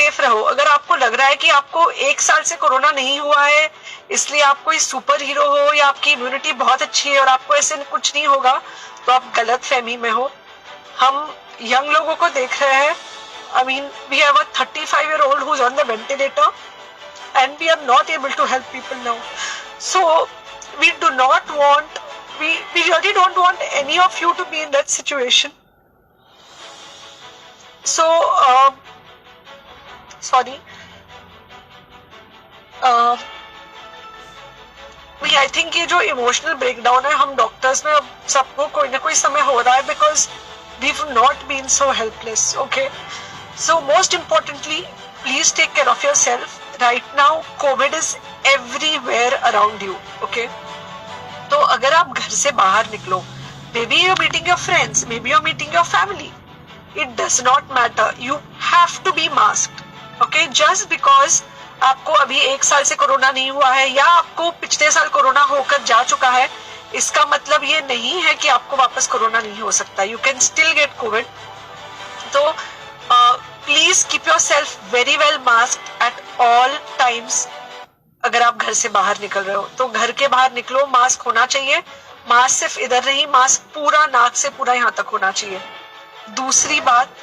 Safe रहो। अगर आपको लग रहा है कि आपको 1 साल से कोरोना नहीं हुआ है इसलिए आप कोई सुपर हीरो हो या आपकी इम्यूनिटी बहुत अच्छी है और आपको ऐसे कुछ नहीं होगा, तो आप गलत फहमी में हो। हम यंग लोगों को देख रहे हैं। I mean, we have a 35-year-old who's on the ventilator and we are not able to help people now. So we do not want, we really don't want any of you to be in that situation. So, sorry. I think ये जो emotional breakdown है हम doctors में अब सबको कोई ना कोई समय हो रहा है, because we've not been so helpless. Okay, so most importantly, please take care of yourself. Right now COVID is everywhere around you. Okay, तो अगर आप घर से बाहर निकलो, maybe you're meeting your friends, maybe you're meeting your family, it does not matter, you have to be masked. Okay, just because आपको अभी 1 साल से कोरोना नहीं हुआ है या आपको पिछले साल कोरोना होकर जा चुका है, इसका मतलब ये नहीं है कि आपको वापस कोरोना नहीं हो सकता. You can still get COVID. तो please keep yourself very well masked at all times. अगर आप घर से बाहर निकल रहे हो तो घर के बाहर निकलो, मास्क होना चाहिए. मास्क सिर्फ इधर नहीं, मास्क पूरा नाक से पूरा यहाँ तक होना चाहिए. दूसरी बात,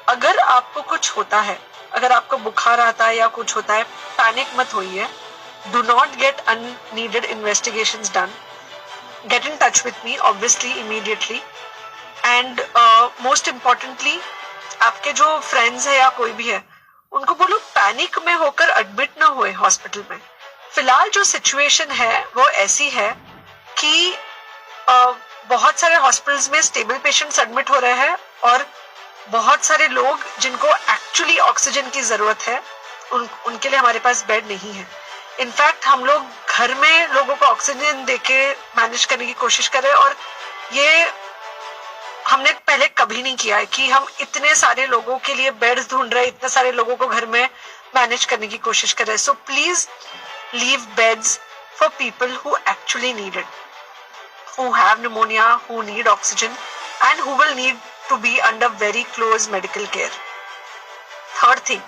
अगर आपको कुछ होता है, अगर आपको बुखार आता है या कुछ होता है, पैनिक मत होइए. Do not get unneeded investigations done. Get in touch with me obviously immediately. And most importantly, आपके जो फ्रेंड्स है या कोई भी है उनको बोलो पैनिक में होकर एडमिट ना हुए हॉस्पिटल में. फिलहाल जो सिचुएशन है वो ऐसी है कि बहुत सारे हॉस्पिटल्स में स्टेबल पेशेंट्स एडमिट हो रहे हैं और बहुत सारे लोग जिनको एक्चुअली ऑक्सीजन की जरूरत है उनके लिए हमारे पास बेड नहीं है. इनफैक्ट हम लोग घर में लोगों को ऑक्सीजन देके मैनेज करने की कोशिश कर रहे हैं और ये हमने पहले कभी नहीं किया है कि हम इतने सारे लोगों के लिए बेड्स ढूंढ रहे हैं, इतने सारे लोगों को घर में मैनेज करने की कोशिश कर रहे हैं. So please leave beds for people who actually need it, who have pneumonia, who need oxygen and who will need to be under very close medical care. Third thing,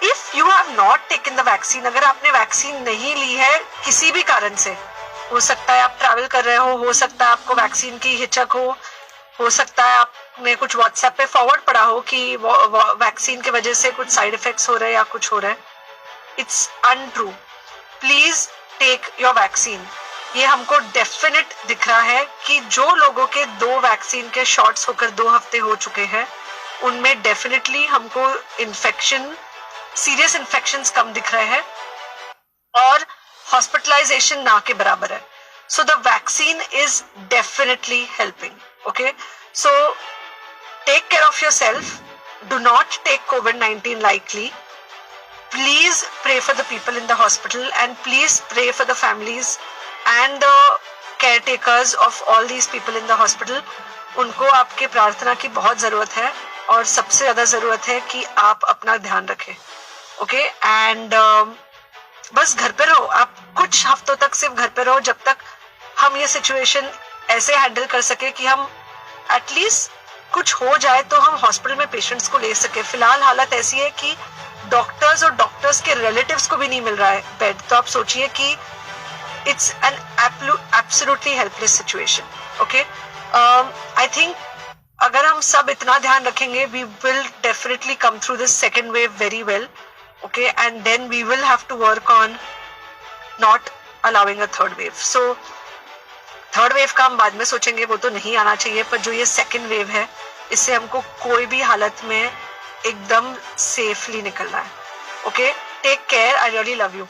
if you have not taken the vaccine, अगर आपने vaccine नहीं ली है किसी भी कारण से, हो सकता है आप ट्रैवल कर रहे हो सकता है आपको वैक्सीन की हिचक हो सकता है आपने कुछ व्हाट्सएप पे फॉरवर्ड पढ़ा हो कि वैक्सीन की वजह से कुछ साइड इफेक्ट्स हो रहे हैं या कुछ हो रहा है. It's untrue. Please take your vaccine. ये हमको डेफिनेट दिख रहा है कि जो लोगों के 2 वैक्सीन के शॉट्स होकर 2 हफ्ते हो चुके हैं उनमें डेफिनेटली हमको इन्फेक्शन, सीरियस इन्फेक्शंस कम दिख रहे हैं और हॉस्पिटलाइजेशन ना के बराबर है. So the vaccine is definitely helping. Okay, so take care of yourself. Do not take COVID-19 lightly. Please pray for the people in the hospital and please pray for the families and the caretakers of all these people in the hospital. उनको आपके प्रार्थना की बहुत जरूरत है और सबसे ज्यादा जरूरत है कि आप अपना ध्यान रखें. ओके, एंड बस घर पे रहो. आप कुछ हफ्तों तक सिर्फ घर पे रहो जब तक हम ये सिचुएशन ऐसे हैंडल कर सके कि हम एटलीस्ट कुछ हो जाए तो हम हॉस्पिटल में पेशेंट्स को ले सके. फिलहाल हालत ऐसी है कि डॉक्टर्स और डॉक्टर्स के रिलेटिव्स को भी नहीं मिल रहा है बेड. तो आप सोचिए कि it's an absolutely helpless situation. Okay, I think अगर हम सब इतना ध्यान रखेंगे we will definitely come through this second wave very well. Okay, and then we will have to work on not allowing a third wave. So third wave का हम बाद में सोचेंगे, वो तो नहीं आना चाहिए, पर जो ये सेकेंड वेव है इससे हमको कोई भी हालत में एकदम सेफली निकलना है. Okay, take care. I really love you.